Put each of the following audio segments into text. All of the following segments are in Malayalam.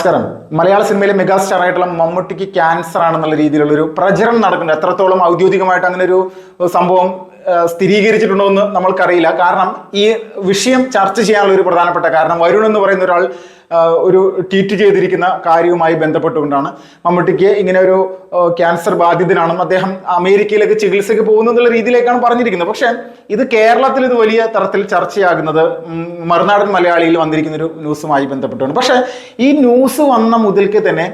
നമസ്കാരം. മലയാള സിനിമയിലെ മെഗാസ്റ്റാർ ആയിട്ടുള്ള മമ്മൂട്ടിക്ക് ക്യാൻസർ ആണെന്നുള്ള രീതിയിലുള്ളൊരു പ്രചരണം നടക്കുന്നുണ്ട്. എത്രത്തോളം ഔദ്യോഗികമായിട്ട് അങ്ങനെ ഒരു സംഭവം സ്ഥിരീകരിച്ചിട്ടുണ്ടോ എന്ന് നമ്മൾക്കറിയില്ല. കാരണം ഈ വിഷയം ചർച്ച ചെയ്യാനുള്ള ഒരു പ്രധാനപ്പെട്ട കാരണം വരുൺ എന്ന് പറയുന്ന ഒരാൾ ഒരു ട്വീറ്റ് ചെയ്തിരിക്കുന്ന കാര്യവുമായി ബന്ധപ്പെട്ടുകൊണ്ടാണ്. മമ്മൂട്ടിക്ക് ഇങ്ങനെ ഒരു ക്യാൻസർ ബാധിതനാണെന്ന്, അദ്ദേഹം അമേരിക്കയിലേക്ക് ചികിത്സയ്ക്ക് പോകുന്നുള്ള രീതിയിലേക്കാണ് പറഞ്ഞിരിക്കുന്നത്. പക്ഷേ ഇത് കേരളത്തിൽ ഇത് വലിയ തരത്തിൽ ചർച്ചയാകുന്നത് മറുനാടൻ മലയാളിയിൽ വന്നിരിക്കുന്ന ഒരു ന്യൂസുമായി ബന്ധപ്പെട്ടുകൊണ്ട്. പക്ഷേ ഈ ന്യൂസ് വന്ന മുതൽക്ക് തന്നെ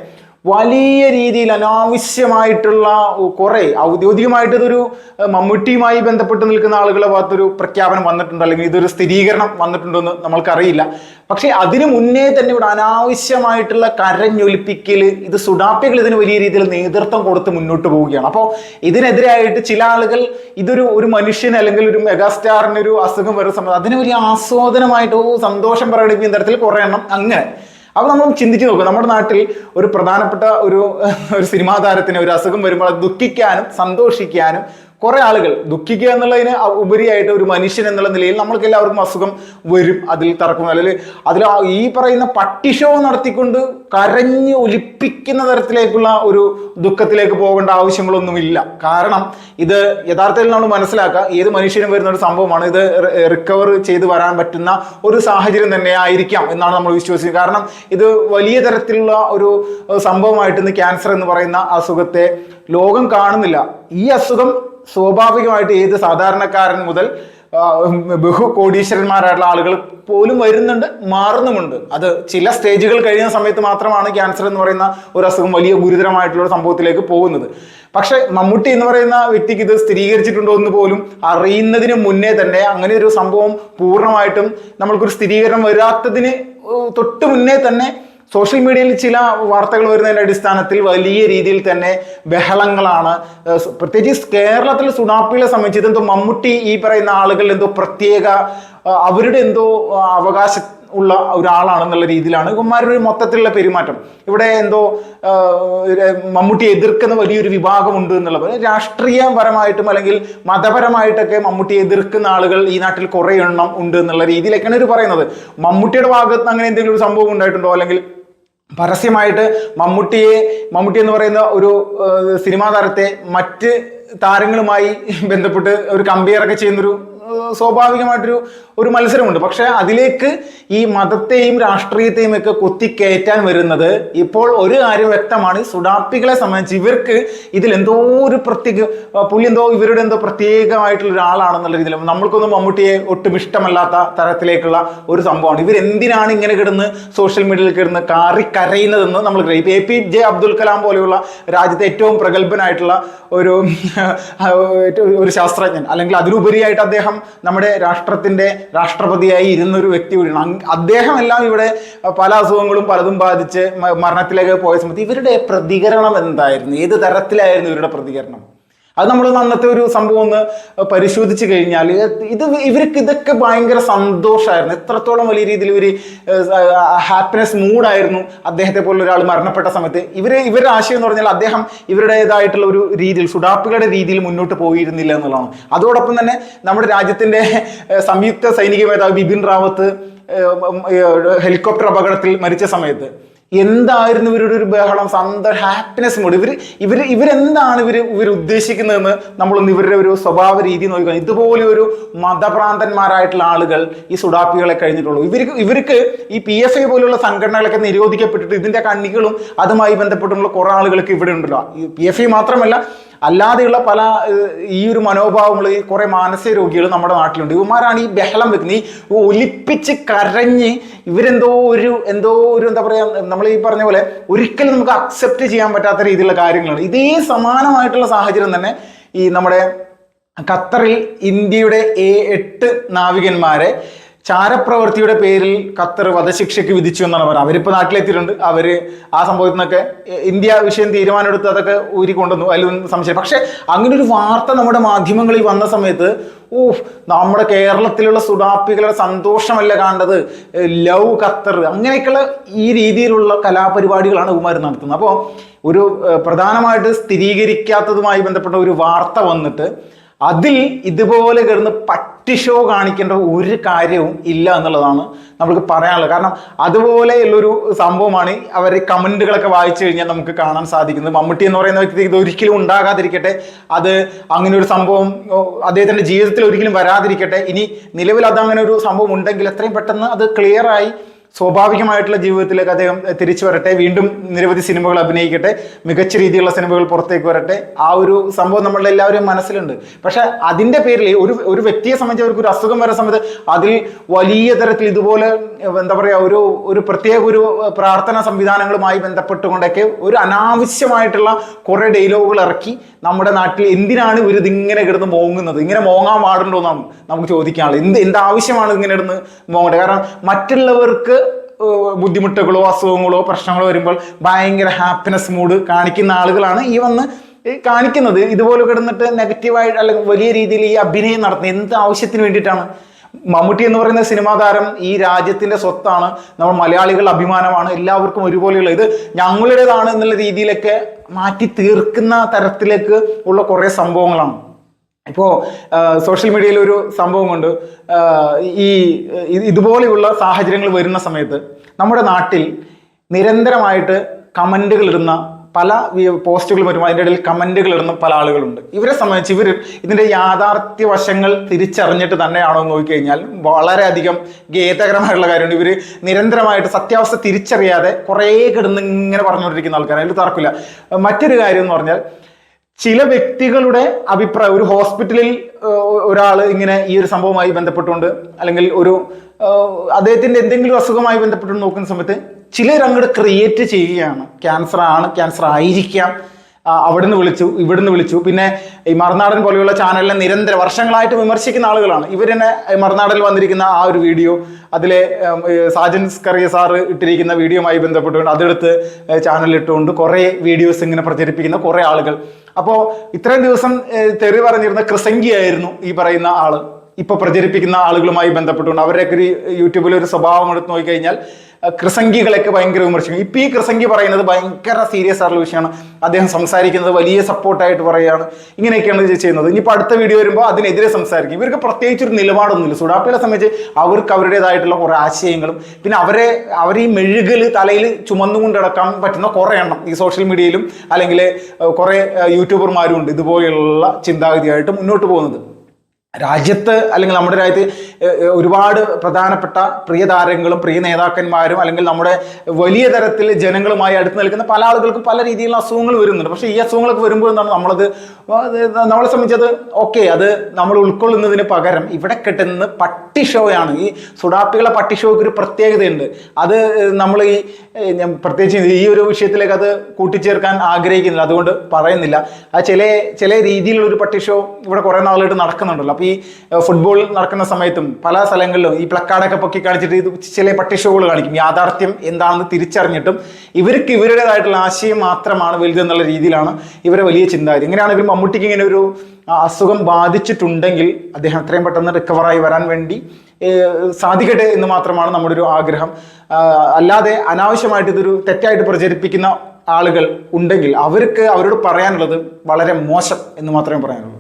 വലിയ രീതിയിൽ അനാവശ്യമായിട്ടുള്ള കുറെ ഔദ്യോഗികമായിട്ട് ഇതൊരു മമ്മൂട്ടിയുമായി ബന്ധപ്പെട്ട് നിൽക്കുന്ന ആളുകളെ ഭാഗത്തൊരു പ്രഖ്യാപനം വന്നിട്ടുണ്ട്, അല്ലെങ്കിൽ ഇതൊരു സ്ഥിരീകരണം വന്നിട്ടുണ്ടെന്ന് നമ്മൾക്കറിയില്ല. പക്ഷെ അതിനു മുന്നേ തന്നെ ഇവിടെ അനാവശ്യമായിട്ടുള്ള കരഞ്ഞൊലിപ്പിക്കൽ, ഇത് സുഡാപ്പികൾ ഇതിന് വലിയ രീതിയിൽ നേതൃത്വം കൊടുത്ത് മുന്നോട്ട് പോവുകയാണ്. അപ്പോൾ ഇതിനെതിരായിട്ട് ചില ആളുകൾ ഒരു മനുഷ്യന് അല്ലെങ്കിൽ ഒരു മെഗാസ്റ്റാറിന് ഒരു അസുഖം വരുന്ന സമയത്ത് അതിന് വലിയ ആസ്വാദനമായിട്ട് സന്തോഷം പ്രകടിപ്പിക്കുന്ന തരത്തിൽ കുറേ എണ്ണം അങ്ങനെ. അപ്പോൾ നമ്മൾ ചിന്തിച്ച് നോക്കുക, നമ്മുടെ നാട്ടിൽ ഒരു പ്രധാനപ്പെട്ട ഒരു സിനിമാ താരത്തിന് ഒരു അസുഖം വരുമ്പോൾ അത് ദുഃഖിക്കാനും സന്തോഷിക്കാനും കുറെ ആളുകൾ, ദുഃഖിക്കുക എന്നുള്ളതിന് ഉപരിയായിട്ട് ഒരു മനുഷ്യൻ എന്നുള്ള നിലയിൽ നമ്മൾക്ക് എല്ലാവർക്കും അസുഖം വരും, അതിൽ തറക്കുന്നു. അല്ലെങ്കിൽ അതിൽ ഈ പറയുന്ന പട്ടി ഷോ നടത്തിക്കൊണ്ട് കരഞ്ഞ് ഒലിപ്പിക്കുന്ന തരത്തിലേക്കുള്ള ഒരു ദുഃഖത്തിലേക്ക് പോകേണ്ട ആവശ്യങ്ങളൊന്നുമില്ല. കാരണം ഇത് യഥാർത്ഥത്തിൽ നമ്മൾ മനസ്സിലാക്കുക, ഏത് മനുഷ്യനും വരുന്ന ഒരു സംഭവമാണ്. ഇത് റിക്കവർ ചെയ്ത് വരാൻ പറ്റുന്ന ഒരു സാഹചര്യം തന്നെ ആയിരിക്കാം എന്നാണ് നമ്മൾ വിശ്വസിക്കുന്നത്. കാരണം ഇത് വലിയ തരത്തിലുള്ള ഒരു സംഭവമായിട്ട് ഇന്ന് ക്യാൻസർ എന്ന് പറയുന്ന അസുഖത്തെ ലോകം കാണുന്നില്ല. ഈ അസുഖം സ്വാഭാവികമായിട്ട് ഏത് സാധാരണക്കാരൻ മുതൽ ബഹുകോടീശ്വരന്മാരായിട്ടുള്ള ആളുകൾ പോലും വരുന്നുണ്ട്, മാറുന്നുമുണ്ട്. അത് ചില സ്റ്റേജുകൾ കഴിയുന്ന സമയത്ത് മാത്രമാണ് ക്യാൻസർ എന്ന് പറയുന്ന ഒരു അസുഖം വലിയ ഗുരുതരമായിട്ടുള്ള ഒരു സംഭവത്തിലേക്ക് പോകുന്നത്. പക്ഷെ മമ്മൂട്ടി എന്ന് പറയുന്ന വ്യക്തിക്ക് ഇത് സ്ഥിരീകരിച്ചിട്ടുണ്ടോ എന്ന് പോലും അറിയുന്നതിന് മുന്നേ തന്നെ അങ്ങനെ ഒരു സംഭവം പൂർണ്ണമായിട്ടും നമ്മൾക്കൊരു സ്ഥിരീകരണം വരാത്തതിന് തൊട്ട് മുന്നേ തന്നെ സോഷ്യൽ മീഡിയയിൽ ചില വാർത്തകൾ വരുന്നതിൻ്റെ അടിസ്ഥാനത്തിൽ വലിയ രീതിയിൽ തന്നെ ബഹളങ്ങളാണ്. പ്രത്യേകിച്ച് കേരളത്തിൽ സുഡാപ്പികളെ സംബന്ധിച്ച് ഇതെന്തോ മമ്മൂട്ടി ഈ പറയുന്ന ആളുകൾ എന്തോ പ്രത്യേക അവരുടെ എന്തോ അവകാശം ഉള്ള ഒരാളാണെന്നുള്ള രീതിയിലാണ് ഇവന്മാരുടെ ഒരു മൊത്തത്തിലുള്ള പെരുമാറ്റം. ഇവിടെ എന്തോ മമ്മൂട്ടിയെ എതിർക്കുന്ന വലിയൊരു വിഭാഗമുണ്ട് എന്നുള്ള പോലെ രാഷ്ട്രീയപരമായിട്ടും അല്ലെങ്കിൽ മതപരമായിട്ടൊക്കെ മമ്മൂട്ടിയെ എതിർക്കുന്ന ആളുകൾ ഈ നാട്ടിൽ കുറേ എണ്ണം ഉണ്ട് എന്നുള്ള രീതിയിലൊക്കെയാണ് ഇവർ പറയുന്നത്. മമ്മൂട്ടിയുടെ ഭാഗത്ത് അങ്ങനെ എന്തെങ്കിലും ഒരു സംഭവം ഉണ്ടായിട്ടുണ്ടോ, അല്ലെങ്കിൽ പരസ്യമായിട്ട് മമ്മൂട്ടി എന്ന് പറയുന്ന ഒരു സിനിമാ താരത്തെ മറ്റ് താരങ്ങളുമായി ബന്ധപ്പെട്ട് ഒരു കമ്പയർ ഒക്കെ ചെയ്യുന്നൊരു സ്വാഭാവികമായിട്ടൊരു മത്സരമുണ്ട്. പക്ഷെ അതിലേക്ക് ഈ മതത്തെയും രാഷ്ട്രീയത്തെയും ഒക്കെ കൊത്തിക്കയറ്റാൻ വരുന്നത് ഇപ്പോൾ ഒരു കാര്യം വ്യക്തമാണ്. സുഡാപ്പികളെ സംബന്ധിച്ച് ഇവർക്ക് ഇതിൽ എന്തോ ഒരു പുള്ളി എന്തോ ഇവരുടെ എന്തോ പ്രത്യേകമായിട്ടുള്ള ഒരാളാണെന്നുള്ള രീതിയിൽ നമ്മൾക്കൊന്നും മമ്മൂട്ടിയെ ഒട്ടും ഇഷ്ടമല്ലാത്ത തരത്തിലേക്കുള്ള ഒരു സംഭവമാണ്. ഇവരെന്തിനാണ് ഇങ്ങനെ കിടന്ന് സോഷ്യൽ മീഡിയയിൽ കിടന്ന് കരയുന്നതെന്ന് നമ്മൾ ഇപ്പം APJ അബ്ദുൽ കലാം പോലെയുള്ള രാജ്യത്തെ ഏറ്റവും പ്രഗത്ഭനായിട്ടുള്ള ഒരു ശാസ്ത്രജ്ഞൻ, അല്ലെങ്കിൽ അതിലുപരിയായിട്ട് അദ്ദേഹം നമ്മുടെ രാഷ്ട്രപതിയായി ഇരുന്നൊരു വ്യക്തി കൂടിയാണ്. അദ്ദേഹം എല്ലാം ഇവിടെ പല അസുഖങ്ങളും പലതും ബാധിച്ച് മരണത്തിലേക്ക് പോയ സമയത്ത് ഇവരുടെ പ്രതികരണം എന്തായിരുന്നു, ഏത് തരത്തിലായിരുന്നു ഇവരുടെ പ്രതികരണം? അത് നമ്മൾ അന്നത്തെ ഒരു സംഭവം ഒന്ന് പരിശോധിച്ച് കഴിഞ്ഞാൽ ഇവർക്ക് ഇതൊക്കെ ഭയങ്കര സന്തോഷമായിരുന്നു. എത്രത്തോളം വലിയ രീതിയിൽ ഇവർ ഹാപ്പിനെസ് മൂഡായിരുന്നു അദ്ദേഹത്തെ പോലെ ഒരാൾ മരണപ്പെട്ട സമയത്ത്. ഇവരുടെ ആശയം എന്ന് പറഞ്ഞാൽ അദ്ദേഹം ഇവരുടേതായിട്ടുള്ള ഒരു രീതിയിൽ സുഡാപ്പികളുടെ രീതിയിൽ മുന്നോട്ട് പോയിരുന്നില്ല എന്നുള്ളതാണ്. അതോടൊപ്പം തന്നെ നമ്മുടെ രാജ്യത്തിൻ്റെ സംയുക്ത സൈനിക മേധാവി ബിപിൻ റാവത്ത് ഹെലികോപ്റ്റർ അപകടത്തിൽ മരിച്ച സമയത്ത് എന്തായിരുന്നു ഇവരുടെ ഒരു ബഹളം, ഹാപ്പിനെസ് മൂഡ്. ഇവരെന്താണ് ഇവർ ഉദ്ദേശിക്കുന്നതെന്ന് നമ്മളൊന്ന് ഇവരുടെ ഒരു സ്വഭാവ രീതി നോക്കുക. ഇതുപോലെ ഒരു മതഭ്രാന്തന്മാരായിട്ടുള്ള ആളുകൾ ഈ സുഡാപ്പികളെ കഴിഞ്ഞിട്ടുള്ളൂ. ഇവർക്ക് ഈ PFI പോലുള്ള സംഘടനകളൊക്കെ നിരോധിക്കപ്പെട്ടിട്ട് ഇതിന്റെ കണ്ണികളും അതുമായി ബന്ധപ്പെട്ടുള്ള കുറെ ആളുകൾക്ക് ഇവിടെ ഉണ്ടല്ലോ. ഈ PFI മാത്രമല്ല, അല്ലാതെയുള്ള പല ഈ ഒരു മനോഭാവങ്ങൾ ഈ കുറെ മാനസിക രോഗികൾ നമ്മുടെ നാട്ടിലുണ്ട്. ഇവന്മാരാണ് ഈ ബഹളം വെക്കുന്നത്, ഈ ഒലിപ്പിച്ച് കരഞ്ഞ് ഇവരെന്തോ ഒരു എന്താ പറയുക, നമ്മൾ ഈ പറഞ്ഞ പോലെ ഒരിക്കലും നമുക്ക് അക്സെപ്റ്റ് ചെയ്യാൻ പറ്റാത്ത രീതിയിലുള്ള കാര്യങ്ങളാണ്. ഇതേ സമാനമായിട്ടുള്ള സാഹചര്യം തന്നെ ഈ നമ്മുടെ ഖത്തറിൽ ഇന്ത്യയുടെ 8 നാവികന്മാരെ ചാരപ്രവൃത്തിയുടെ പേരിൽ ഖത്തർ വധശിക്ഷയ്ക്ക് വിധിച്ചു എന്നാണ് പറയുന്നത്. അവരിപ്പോൾ നാട്ടിലെത്തിയിട്ടുണ്ട്. അവർ ആ സംഭവത്തിൽ നിന്നൊക്കെ ഇന്ത്യ വിഷയം തീരുമാനമെടുത്ത് അതൊക്കെ ഊരിക്കൊണ്ടുവന്നു, അതിലൊന്നും സംശയം. പക്ഷെ അങ്ങനെ ഒരു വാർത്ത നമ്മുടെ മാധ്യമങ്ങളിൽ വന്ന സമയത്ത് നമ്മുടെ കേരളത്തിലുള്ള സുഡാപ്പികളുടെ സന്തോഷമല്ല കാണേണ്ടത്, ലവ് ഖത്തർ, അങ്ങനെയൊക്കെയുള്ള ഈ രീതിയിലുള്ള കലാപരിപാടികളാണ് ഇവന്മാർ നടത്തുന്നത്. അപ്പോൾ ഒരു പ്രധാനമായിട്ട് സ്ഥിരീകരിക്കാത്തതുമായി ബന്ധപ്പെട്ട ഒരു വാർത്ത വന്നിട്ട് അതിൽ ഇതുപോലെ കിടന്ന് പട്ടി ഷോ കാണിക്കേണ്ട ഒരു കാര്യവും ഇല്ല എന്നുള്ളതാണ് നമുക്ക് പറയാനുള്ളത്. കാരണം അതുപോലെയുള്ളൊരു സംഭവമാണ് അവർ കമന്റുകളൊക്കെ വായിച്ചു കഴിഞ്ഞാൽ നമുക്ക് കാണാൻ സാധിക്കുന്നത്. മമ്മൂട്ടി എന്ന് പറയുന്ന വ്യക്തി ഇതൊരിക്കലും ഉണ്ടാകാതിരിക്കട്ടെ, അത് അങ്ങനെ ഒരു സംഭവം അദ്ദേഹത്തിന്റെ ജീവിതത്തിൽ ഒരിക്കലും വരാതിരിക്കട്ടെ. ഇനി നിലവിൽ അതങ്ങനെ ഒരു സംഭവം ഉണ്ടെങ്കിൽ എത്രയും പെട്ടെന്ന് അത് ക്ലിയറായി സ്വാഭാവികമായിട്ടുള്ള ജീവിതത്തിലേക്ക് അദ്ദേഹം തിരിച്ചു വരട്ടെ, വീണ്ടും നിരവധി സിനിമകൾ അഭിനയിക്കട്ടെ, മികച്ച രീതിയിലുള്ള സിനിമകൾ പുറത്തേക്ക് വരട്ടെ. ആ ഒരു സംഭവം നമ്മളുടെ എല്ലാവരും മനസ്സിലുണ്ട്. പക്ഷെ അതിൻ്റെ പേരിൽ ഒരു വ്യക്തിയെ സംബന്ധിച്ച് അവർക്ക് ഒരു അസുഖം വരുന്ന സമയത്ത് അതിൽ വലിയ തരത്തിൽ ഇതുപോലെ എന്താ പറയുക ഒരു പ്രത്യേക ഒരു പ്രാർത്ഥനാ സംവിധാനങ്ങളുമായി ബന്ധപ്പെട്ടുകൊണ്ടൊക്കെ ഒരു അനാവശ്യമായിട്ടുള്ള കുറേ ഡയലോഗുകൾ ഇറക്കി നമ്മുടെ നാട്ടിൽ എന്തിനാണ് ഇവർ ഇതിങ്ങനെ കിടന്ന് മോങ്ങുന്നത്? ഇങ്ങനെ മോങ്ങാൻ പാടുണ്ടോ എന്നാണ് നമുക്ക് ചോദിക്കാനുള്ളത്. എന്താവശ്യമാണ് ഇങ്ങനെ കിടന്ന് മോങ്ങേണ്ടത്? കാരണം മറ്റുള്ളവർക്ക് ബുദ്ധിമുട്ടുകളോ അസുഖങ്ങളോ പ്രശ്നങ്ങളോ വരുമ്പോൾ ഭയങ്കര ഹാപ്പിനെസ് മൂഡ് കാണിക്കുന്ന ആളുകളാണ് ഈ വന്ന് കാണിക്കുന്നത്. ഇതുപോലെ കിടന്നിട്ട് നെഗറ്റീവായിട്ട് അല്ലെങ്കിൽ വലിയ രീതിയിൽ ഈ അഭിനയം നടത്തുന്നത് എന്ത് ആവശ്യത്തിന് വേണ്ടിയിട്ടാണ്? മമ്മൂട്ടി എന്ന് പറയുന്ന സിനിമാ താരം ഈ രാജ്യത്തിന്റെ സ്വത്താണ്, നമ്മൾ മലയാളികളുടെ അഭിമാനമാണ്, എല്ലാവർക്കും ഒരുപോലെയുള്ള ഇത് ഞങ്ങളുടേതാണ് എന്നുള്ള രീതിയിലൊക്കെ മാറ്റി തീർക്കുന്ന തരത്തിലേക്ക് ഉള്ള കുറേ സംഭവങ്ങളാണ്. ഇപ്പോൾ സോഷ്യൽ മീഡിയയിൽ ഒരു സംഭവം കൊണ്ട് ഇതുപോലെയുള്ള സാഹചര്യങ്ങൾ വരുന്ന സമയത്ത് നമ്മുടെ നാട്ടിൽ നിരന്തരമായിട്ട് കമന്റുകൾ ഇടുന്ന പല പോസ്റ്റുകൾ വരുമ്പോൾ അതിൻ്റെ ഇടയിൽ കമന്റുകൾ ഇടുന്ന പല ആളുകളുണ്ട്. ഇവരെ സംബന്ധിച്ച് ഇവർ ഇതിൻ്റെ യാഥാർത്ഥ്യ വശങ്ങൾ തിരിച്ചറിഞ്ഞിട്ട് തന്നെയാണോ എന്ന് നോക്കിക്കഴിഞ്ഞാൽ വളരെയധികം ഖേദകരമായിട്ടുള്ള കാര്യമുണ്ട്. ഇവർ നിരന്തരമായിട്ട് സത്യാവസ്ഥ തിരിച്ചറിയാതെ കുറേ കിടന്ന് ഇങ്ങനെ പറഞ്ഞുകൊണ്ടിരിക്കുന്ന ആൾക്കാർ, അതിൽ തർക്കില്ല. മറ്റൊരു കാര്യം എന്ന് പറഞ്ഞാൽ ചില വ്യക്തികളുടെ അഭിപ്രായം, ഒരു ഹോസ്പിറ്റലിൽ ഒരാൾ ഇങ്ങനെ ഈ ഒരു സംഭവവുമായി ബന്ധപ്പെട്ടുകൊണ്ട് അല്ലെങ്കിൽ അദ്ദേഹത്തിന്റെ എന്തെങ്കിലും അസുഖമായി ബന്ധപ്പെട്ടുകൊണ്ട് നോക്കുന്ന സമയത്ത് ചിലർ അങ്ങോട്ട് ക്രിയേറ്റ് ചെയ്യുകയാണ്. ക്യാൻസർ ആണ്, ക്യാൻസർ ആയിരിക്കാം, അവിടുന്ന് വിളിച്ചു ഇവിടുന്ന് വിളിച്ചു. പിന്നെ ഈ മറുനാടൻ പോലെയുള്ള ചാനലിനെ നിരന്തരം വർഷങ്ങളായിട്ട് വിമർശിക്കുന്ന ആളുകളാണ് ഇവരെന്നെ. മറുനാടിൽ വന്നിരിക്കുന്ന ആ ഒരു വീഡിയോ, അതിലെ സാജൻ സ്കറിയ സാറ് ഇട്ടിരിക്കുന്ന വീഡിയോയുമായി ബന്ധപ്പെട്ടുകൊണ്ട് അതെടുത്ത് ചാനലിൽ ഇട്ടുകൊണ്ട് കുറേ വീഡിയോസ് ഇങ്ങനെ പ്രചരിപ്പിക്കുന്ന കുറേ ആളുകൾ. അപ്പോൾ ഇത്രയും ദിവസം തെറി പറഞ്ഞിരുന്ന ക്രിസംഗിയായിരുന്നു ഈ പറയുന്ന ആള്. ഇപ്പൊ പ്രചരിപ്പിക്കുന്ന ആളുകളുമായി ബന്ധപ്പെട്ടുകൊണ്ട് അവരുടെയൊക്കെ ഒരു യൂട്യൂബിൽ ഒരു സ്വഭാവം എടുത്ത് നോക്കിക്കഴിഞ്ഞാൽ ക്രിസംഗികളൊക്കെ ഭയങ്കര വിമർശിക്കും. ഇപ്പം ഈ ക്രിസംഗി പറയുന്നത് ഭയങ്കര സീരിയസ് ആയിട്ടുള്ള വിഷയമാണ്. അദ്ദേഹം സംസാരിക്കുന്നത് വലിയ സപ്പോർട്ടായിട്ട് പറയുകയാണ്. ഇങ്ങനെയൊക്കെയാണ് ഇത് ചെയ്യുന്നത്. ഇനിയിപ്പോൾ അടുത്ത വീഡിയോ വരുമ്പോൾ അതിനെതിരെ സംസാരിക്കും. ഇവർക്ക് പ്രത്യേകിച്ചൊരു നിലപാടൊന്നുമില്ല. സുഡാപ്പികളെ സംബന്ധിച്ച് അവർക്ക് അവരുടേതായിട്ടുള്ള കുറേ ആശയങ്ങളും പിന്നെ അവർ ഈ മെഴുകൽ തലയിൽ ചുമന്നുകൊണ്ട് കിടക്കാൻ പറ്റുന്ന കുറേ എണ്ണം ഈ സോഷ്യൽ മീഡിയയിലും അല്ലെങ്കിൽ കുറേ യൂട്യൂബർമാരും ഉണ്ട് ഇതുപോലെയുള്ള ചിന്താഗതിയായിട്ട് മുന്നോട്ട് പോകുന്നത്. രാജ്യത്ത് അല്ലെങ്കിൽ നമ്മുടെ രാജ്യത്ത് ഒരുപാട് പ്രധാനപ്പെട്ട പ്രിയ താരങ്ങളും പ്രിയ നേതാക്കന്മാരും അല്ലെങ്കിൽ നമ്മുടെ വലിയ തരത്തിൽ ജനങ്ങളുമായി അടുത്ത് നിൽക്കുന്ന പല ആളുകൾക്കും പല രീതിയിലുള്ള അസുഖങ്ങൾ വരുന്നുണ്ട്. പക്ഷേ ഈ അസുഖങ്ങളൊക്കെ വരുമ്പോൾ എന്താണ് നമ്മളെ സംബന്ധിച്ചത് ഓക്കെ, അത് നമ്മൾ ഉൾക്കൊള്ളുന്നതിന് പകരം ഇവിടെ കിട്ടുന്ന പട്ടി ഷോയാണ്. ഈ സുഡാപ്പികളെ പട്ടി ഷോയ്ക്ക് ഒരു പ്രത്യേകതയുണ്ട്. അത് നമ്മൾ ഞാൻ പ്രത്യേകിച്ച് ഈ ഒരു വിഷയത്തിലേക്ക് അത് കൂട്ടിച്ചേർക്കാൻ ആഗ്രഹിക്കുന്നില്ല, അതുകൊണ്ട് പറയുന്നില്ല. അത് ചില രീതിയിലുള്ള ഒരു പട്ടി ഷോ ഇവിടെ കുറേ നാളായിട്ട് നടക്കുന്നുണ്ടല്ലോ. അപ്പോൾ ഈ ഫുട്ബോൾ നടക്കുന്ന സമയത്തും പല സ്ഥലങ്ങളിലും ഈ പ്ലക്കാർഡൊക്കെ പൊക്കി കാണിച്ചിട്ട് ഇത് ചില പട്ടി ഷോകൾ കാണിക്കും. യാഥാർത്ഥ്യം എന്താണെന്ന് തിരിച്ചറിഞ്ഞിട്ടും ഇവർക്ക് ഇവരുടേതായിട്ടുള്ള ആശയം മാത്രമാണ് വലുതെന്നുള്ള രീതിയിലാണ് ഇവരെ വലിയ ചിന്താഗതി. ഇങ്ങനെയാണ് ഇവർ മമ്മൂട്ടിക്ക് ഇങ്ങനെ ഒരു അസുഖം ബാധിച്ചിട്ടുണ്ടെങ്കിൽ അദ്ദേഹം എത്രയും പെട്ടെന്ന് റിക്കവറായി വരാൻ വേണ്ടി സാധിക്കട്ടെ എന്ന് മാത്രമാണ് നമ്മുടെ ഒരു ആഗ്രഹം. അല്ലാതെ അനാവശ്യമായിട്ട് ഇതൊരു തെറ്റായിട്ട് പ്രചരിപ്പിക്കുന്ന ആളുകൾ ഉണ്ടെങ്കിൽ അവർക്ക് അവരോട് പറയാനുള്ളത് വളരെ മോശം എന്ന് മാത്രമേ പറയാനുള്ളൂ.